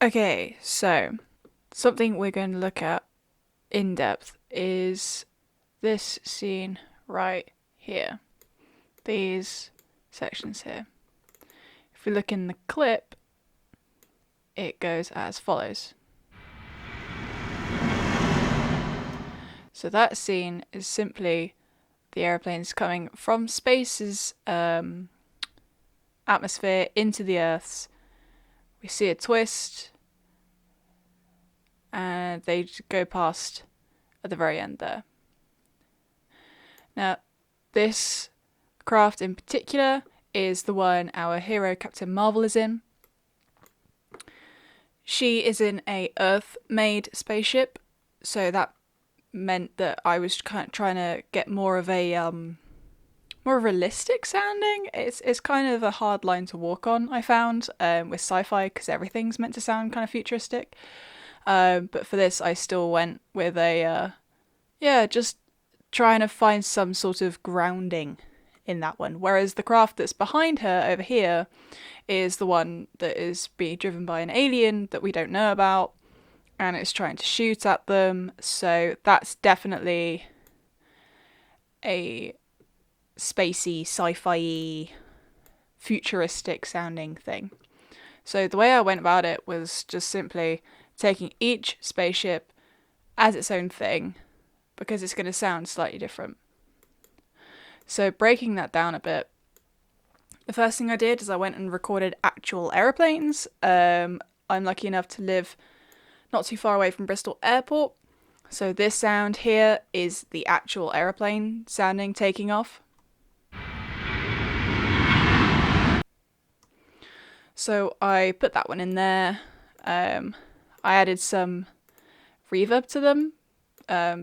Okay, so something we're going to look at in depth is this scene right here. These sections here. If we look in the clip, it goes as follows. So that scene is simply the aeroplanes coming from space's atmosphere into the Earth's. We see a twist, and they go past at the very end there. Now, this craft in particular is the one our hero Captain Marvel is in. She is in a Earth-made spaceship, so that meant that I was kind of trying to get more of a more realistic sounding. It's kind of a hard line to walk on, I found, with sci-fi, because everything's meant to sound kind of futuristic. But for this, I still went with a just trying to find some sort of grounding in that one. Whereas the craft that's behind her over here is the one that is being driven by an alien that we don't know about, and it's trying to shoot at them. So that's definitely a spacey, sci-fi, futuristic sounding thing. So the way I went about it was just simply taking each spaceship as its own thing, because it's going to sound slightly different. So breaking that down a bit, the first thing I did is I went and recorded actual aeroplanes. I'm lucky enough to live not too far away from Bristol Airport, so this sound here is the actual aeroplane sounding taking off. So I put that one in there. I added some reverb to them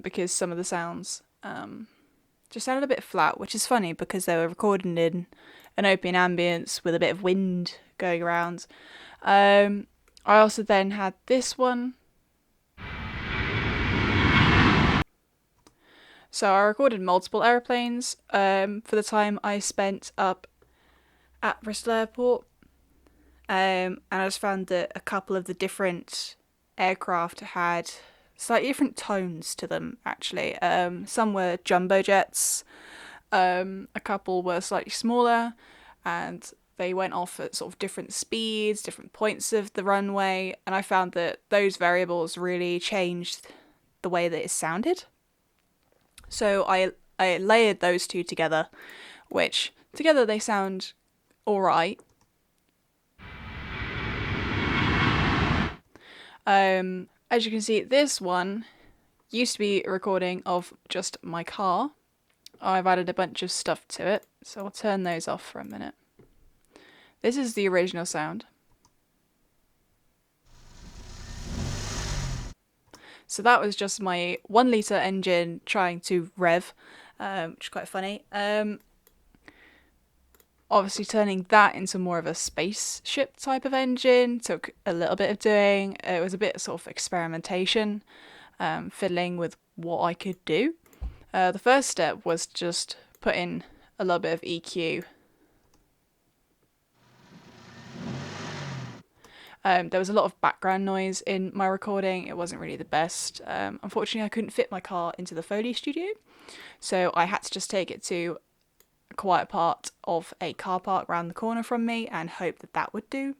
because some of the sounds just sounded a bit flat, which is funny because they were recorded in an open ambience with a bit of wind going around. I also then had this one. So I recorded multiple aeroplanes for the time I spent up at Bristol Airport. And I just found that a couple of the different aircraft had slightly different tones to them, actually. Some were jumbo jets, a couple were slightly smaller, and they went off at sort of different speeds, different points of the runway, and I found that those variables really changed the way that it sounded. So I layered those two together, which together they sound alright. As you can see, this one used to be a recording of just my car. I've added a bunch of stuff to it, so I'll turn those off for a minute. This is the original sound. So that was just my 1 litre engine trying to rev, which is quite funny. Obviously turning that into more of a spaceship type of engine took a little bit of doing. It was a bit sort of experimentation, fiddling with what I could do. The first step was just put in a little bit of EQ. There was a lot of background noise in my recording. It wasn't really the best. Unfortunately, I couldn't fit my car into the Foley studio, so I had to just take it to a quiet part of a car park around the corner from me and hope that that would do.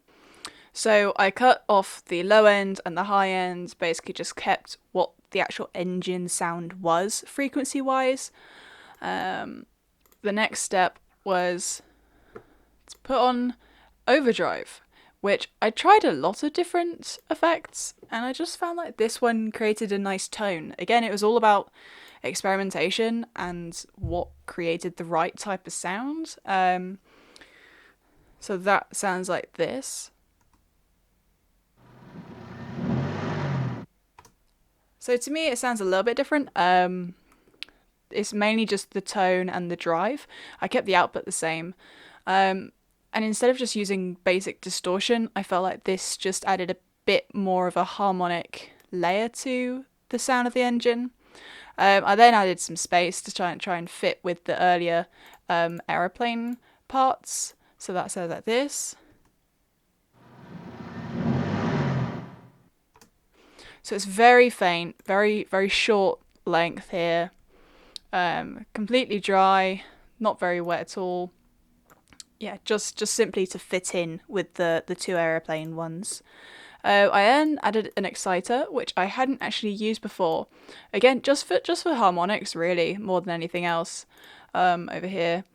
So I cut off the low end and the high end, basically just kept what the actual engine sound was frequency wise. The next step was to put on overdrive, which I tried a lot of different effects, and I just found like this one created a nice tone. Again, it was all about experimentation and what created the right type of sound. So that sounds like this. So to me, it sounds a little bit different. It's mainly just the tone and the drive. I kept the output the same. And instead of just using basic distortion, I felt like this just added a bit more of a harmonic layer to the sound of the engine. I then added some space to try and fit with the earlier aeroplane parts. So that sounds like this. So it's very faint, very, very short length here. Completely dry, not very wet at all. Yeah, just simply to fit in with the two aeroplane ones. I then added an exciter, which I hadn't actually used before. Again, just for harmonics, really, more than anything else. Over here.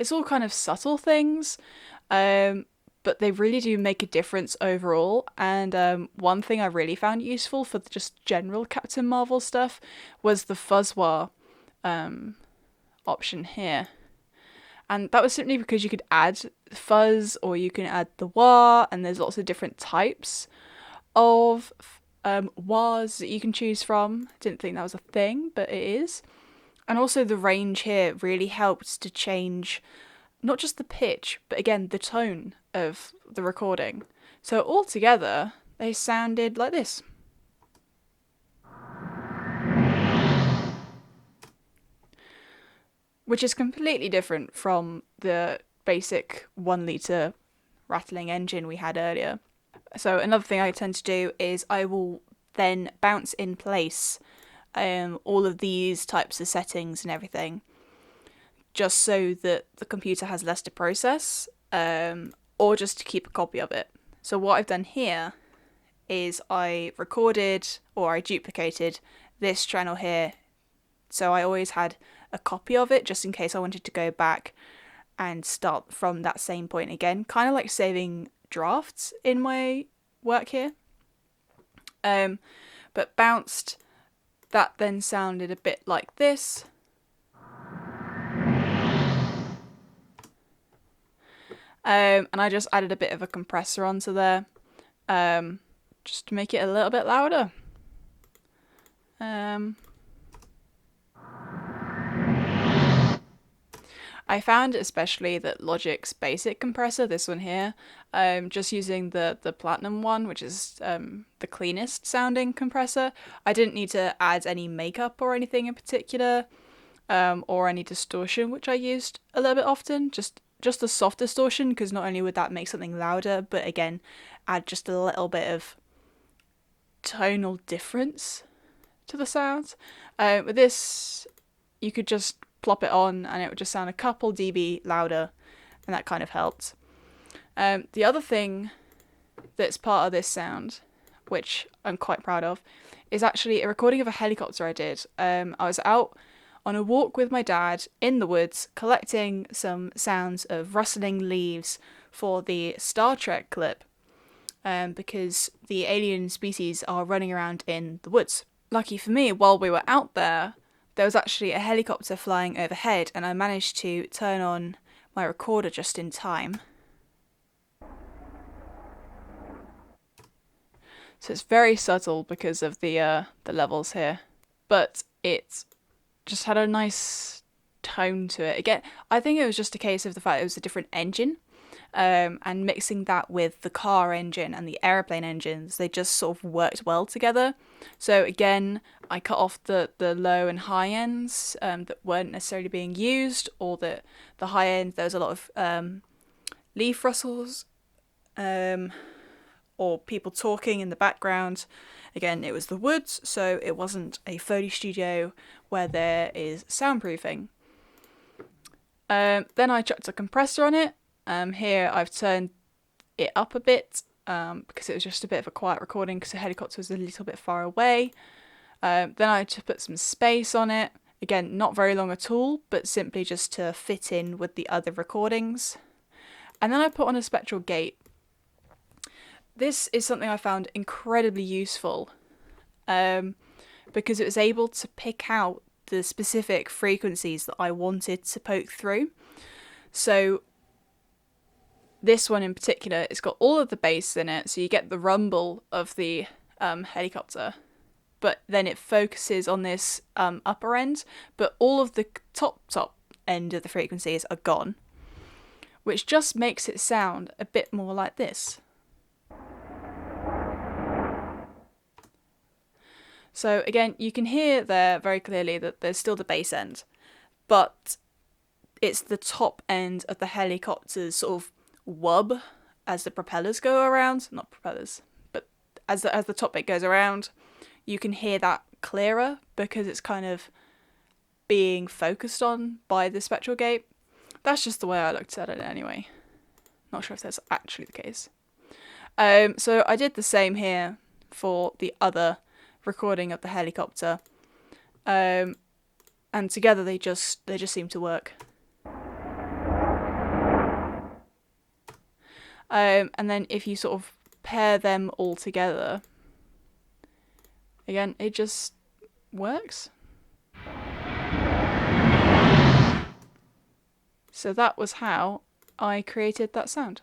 It's all kind of subtle things, but they really do make a difference overall. And one thing I really found useful for just general Captain Marvel stuff was the fuzz wah option here. And that was simply because you could add fuzz or you can add the wah, and there's lots of different types of wahs that you can choose from. Didn't think that was a thing, but it is. And also the range here really helps to change not just the pitch, but again the tone of the recording. So altogether, they sounded like this. Which is completely different from the basic 1 litre rattling engine we had earlier. So another thing I tend to do is I will then bounce in place all of these types of settings and everything, just so that the computer has less to process, or just to keep a copy of it. So what I've done here is I recorded or I duplicated this channel here, so I always had a copy of it just in case I wanted to go back and start from that same point again, kind of like saving drafts in my work here. But bounced, that then sounded a bit like this. And I just added a bit of a compressor onto there, just to make it a little bit louder. I found especially that Logic's basic compressor, this one here, just using the platinum one, which is the cleanest sounding compressor, I didn't need to add any makeup or anything in particular, or any distortion, which I used a little bit often, just the soft distortion, because not only would that make something louder, but again, add just a little bit of tonal difference to the sound. With this, you could just plop it on and it would just sound a couple dB louder, and that kind of helped. The other thing that's part of this sound, which I'm quite proud of, is actually a recording of a helicopter I did. I was out on a walk with my dad in the woods collecting some sounds of rustling leaves for the Star Trek clip, because the alien species are running around in the woods. Lucky for me, while we were out there was actually a helicopter flying overhead, and I managed to turn on my recorder just in time. So it's very subtle because of the levels here, but it just had a nice tone to it. Again, I think it was just a case of the fact it was a different engine, and mixing that with the car engine and the aeroplane engines, they just sort of worked well together. So again, I cut off the low and high ends that weren't necessarily being used, or that the high end there was a lot of leaf rustles, or people talking in the background. Again, it was the woods, so it wasn't a Foley studio where there is soundproofing. Then I chucked a compressor on it. Here I've turned it up a bit, because it was just a bit of a quiet recording because the helicopter was a little bit far away. Then I just put some space on it. Again, not very long at all, but simply just to fit in with the other recordings. And then I put on a spectral gate. This is something I found incredibly useful, because it was able to pick out the specific frequencies that I wanted to poke through. So this one in particular, it's got all of the bass in it, so you get the rumble of the helicopter, but then it focuses on this upper end, but all of the top end of the frequencies are gone, which just makes it sound a bit more like this. So again, you can hear there very clearly that there's still the bass end, but it's the top end of the helicopter's sort of wub as the propellers go around. Not propellers, but as the top bit goes around, you can hear that clearer because it's kind of being focused on by the spectral gate. That's just the way I looked at it anyway. Not sure if that's actually the case. So I did the same here for the other recording of the helicopter. And together they just seem to work. And then if you sort of pair them all together, again, it just works. So that was how I created that sound.